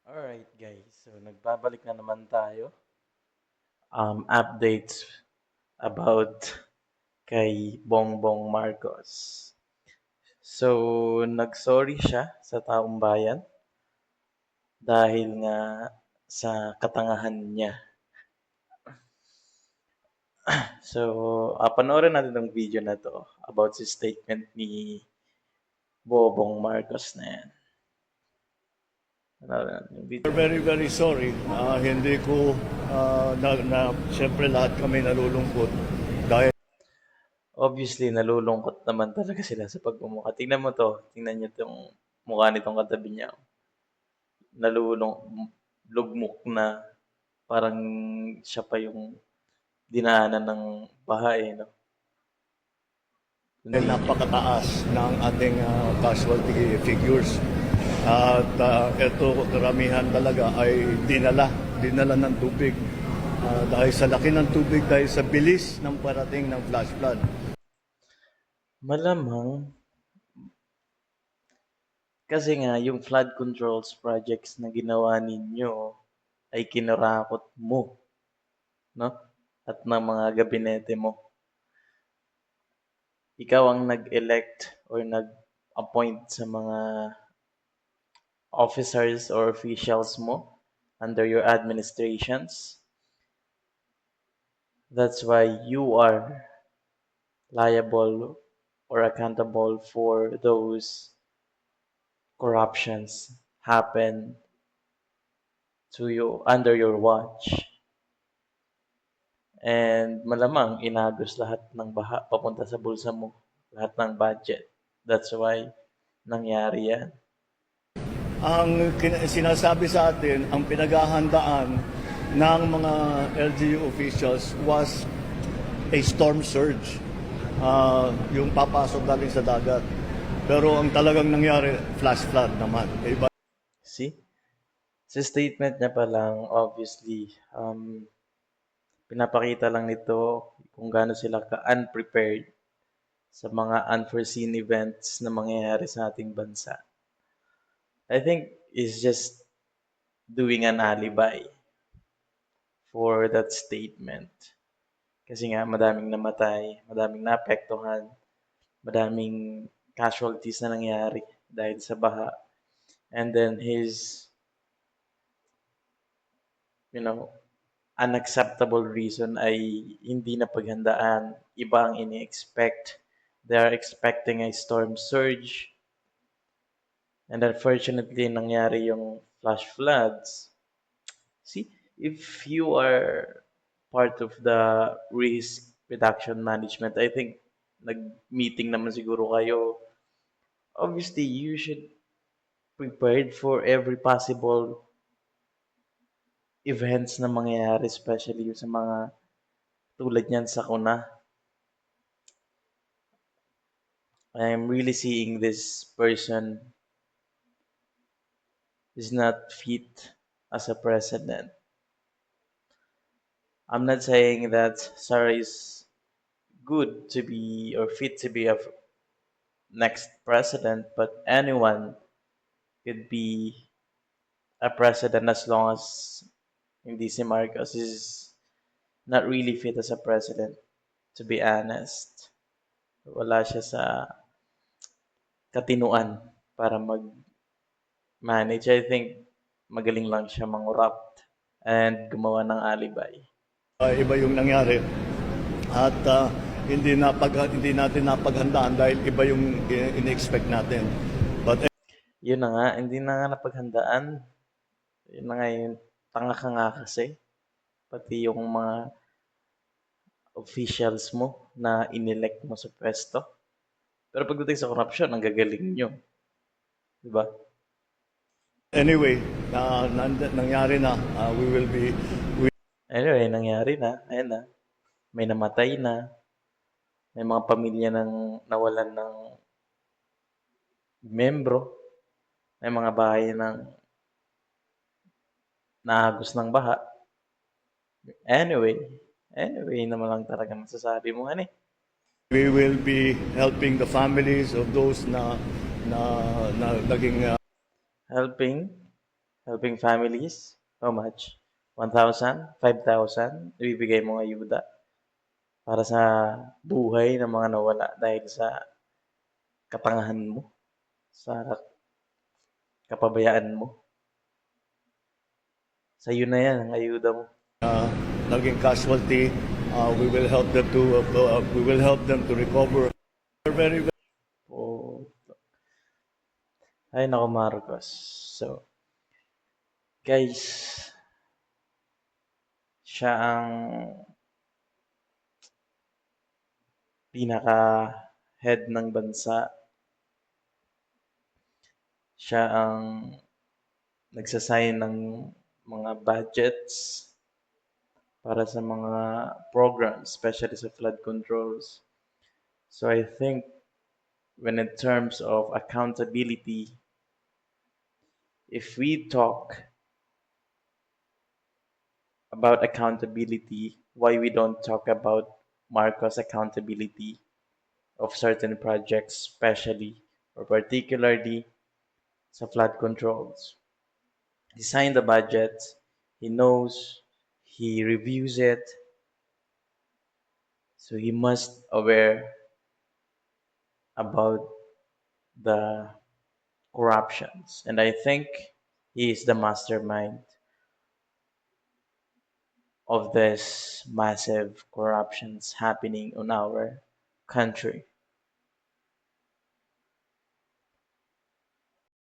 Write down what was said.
Alright guys, so nagbabalik na naman tayo. Updates about kay Bongbong Marcos. So, nagsorry siya sa taong bayan dahil nga sa katangahan niya. So, panoorin natin ng video na to about si statement ni Bobong Marcos na yan. Panoorin natin yung video. We're very, very sorry. Hindi ko, siyempre lahat kami nalulungkot dahil Obviously, nalulungkot naman talaga sila sa pagmumukha. Tingnan mo to. Tingnan niyo itong mukha nitong katabi niya. Lugmok na parang siya pa yung dinaanan ng baha no? Hindi niya. napakataas ng ating casualty figures. At ito, karamihan talaga ay dinala ng tubig. Dahil sa laki ng tubig, dahil sa bilis ng parating ng flash flood. Malamang, kasi nga yung flood controls projects na ginawa ninyo ay kinurakot mo, no? At ng mga gabinete mo. Ikaw ang nag-elect or nag-appoint sa mga officers or officials mo under your administrations. That's why you are liable or accountable for those corruptions happen to you under your watch. And malamang inagos lahat ng baha papunta sa bulsa mo, lahat ng budget. That's why nangyari yan. Ang sinasabi sa atin, ang pinaghahandaan ng mga LGU officials was a storm surge. Yung papasok galing sa dagat. Pero ang talagang nangyari, flash flood naman. Iba. See? Sa statement niya pa lang, obviously, pinapakita lang nito kung gaano sila ka-unprepared sa mga unforeseen events na mangyayari sa ating bansa. I think it's just doing an alibi for that statement. Kasi nga, madaming namatay, madaming naapektuhan, madaming casualties na nangyari dahil sa baha. And then his, unacceptable reason ay hindi na paghandaan. Iba ang ini-expect. They are expecting a storm surge. And unfortunately, nangyari yung flash floods. See, if you are part of the risk reduction management, I think nag-meeting naman siguro kayo. Obviously, you should prepared for every possible events na mangyayari, especially sa mga tulad niyan sa kuna. I'm really seeing this person is not fit as a president. I'm not saying that Sarah is good to be or fit to be a next president, but anyone could be a president as long as hindi si Marcos is not really fit as a president, to be honest. Wala siya sa katinuan para mag-manage. I think magaling lang siya mangurap and gumawa ng alibay. Iba yung nangyari. At hindi natin napaghandaan dahil iba yung in-expect natin. But Yun na nga, hindi na nga napaghandaan. Yun na nga yung tanga ka nga kasi. Pati yung mga officials mo na inelect mo sa pwesto. Pero pagdating sa corruption, ang gagaling nyo. Diba? anyway, nangyari na. Anyway, nangyari na. Ayan na. May namatay na. May mga pamilya nang nawalan ng membro. May mga bahay nang naagos ng baha. Anyway naman lang talaga masasabi mo. Ano eh? We will be helping the families of those na naging Helping Helping families? How much? 1,000? 5,000? Ibibigay mong ayuda para sa buhay ng mga nawala dahil sa katangahan mo, sa kapabayaan mo. Sa'yo na yan ang ayuda mo. Naging casualty, we will help them to recover. We're very O, ay nako Marcos. So, guys, siya ang pinaka-head ng bansa. Siya ang nagsasign ng mga budgets para sa mga programs, especially sa flood controls. So I think when in terms of accountability, if we talk about accountability, why we don't talk about Marcos accountability of certain projects, especially or particularly sa flood controls. He signed the budget, he knows, he reviews it, so he must aware about the corruptions. And I think he is the mastermind of this massive corruptions happening in our country.